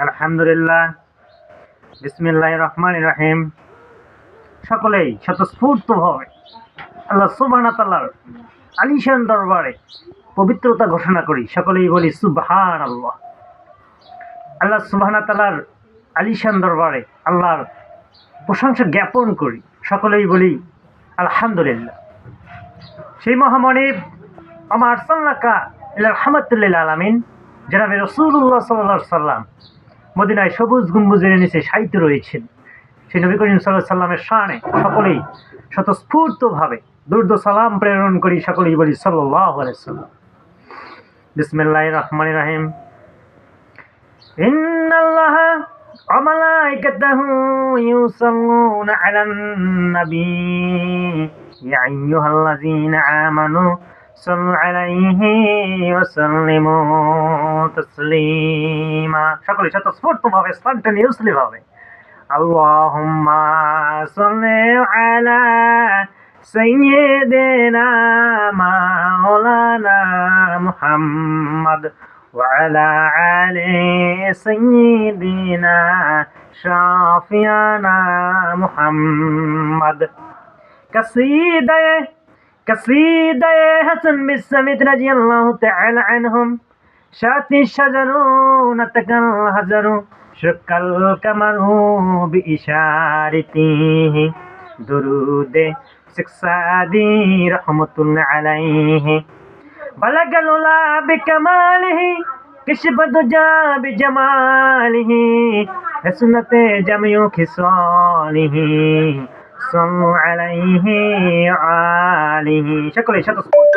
আলহামদুলিল্লাহ, বিসমিল্লাহির রহমানির রহিম। সকলেই স্বতঃস্ফূর্তভাবে আল্লাহ সুবহানাহু ওয়া তাআলার আলিশান দরবারে পবিত্রতা ঘোষণা করি। সকলেই বলি সুবহানাল্লাহ। আল্লাহ সুবহানাহু ওয়া তাআলার আলিশান দরবারে আল্লাহর প্রশংসা জ্ঞাপন করি। সকলেই বলি আলহামদুলিল্লাহ। সেই মহামনিব আমা আরসালনাকা ইলা রাহমাতাল লিল আলামিন জনাবে রাসূলুল্লাহ সাল্লাল্লাহু আলাইহি সাল্লাম মদিনায় সবুজ গম্বুজের নিচে শায়িত রয়েছেন। সেই নবী করিম সাল্লাল্লাহু আলাইহি সাল্লামের শানে সকলেই স্বতঃস্ফূর্তভাবে দুরূদ সালাম প্রেরণ করি। সকলেই বলি সাল্লাল্লাহু আলাইহি সাল্লাম। বিসমিল্লাহির রহমানির রহিম। ইন্নাল্লাহা ওয়া মালাইকাতাহু ইউসাল্লুনা আলান নবী ইয়া আইয়ুহাল্লাযীনা আমানু সাল্লু আলাইহি ওয়া সাল্লিমু তাসলিমা। সকলে স্বতঃস্ফূর্তভাবে স্পন্টেনিয়াসলি ভাবে আল্লাহুম্মা সাল্লি আলা সাইয়্যিদিনা মাওলানা মুহাম্মদ ওয়া আলা আলি সাইয়্যিদিনা শাফিয়ানা মুহাম্মদ। কাসিদায়ে হাসান বিন সামিত রাদিয়াল্লাহু তাআলা আনহুম শাতি শাজারু নাতাকাল হাজারু শাকাল কামারু বিইশারাতিহি দুরুদে সিকসাদি রাহমাতুল্লাহ আলাইহি বালাগাল উলা বিকামালিহি কিশবাদ জা বিজামালিহি হাসনাতে জামিউ খিসালিহি সাল্লু আলাইহি ওয়া আলিহি। সকলে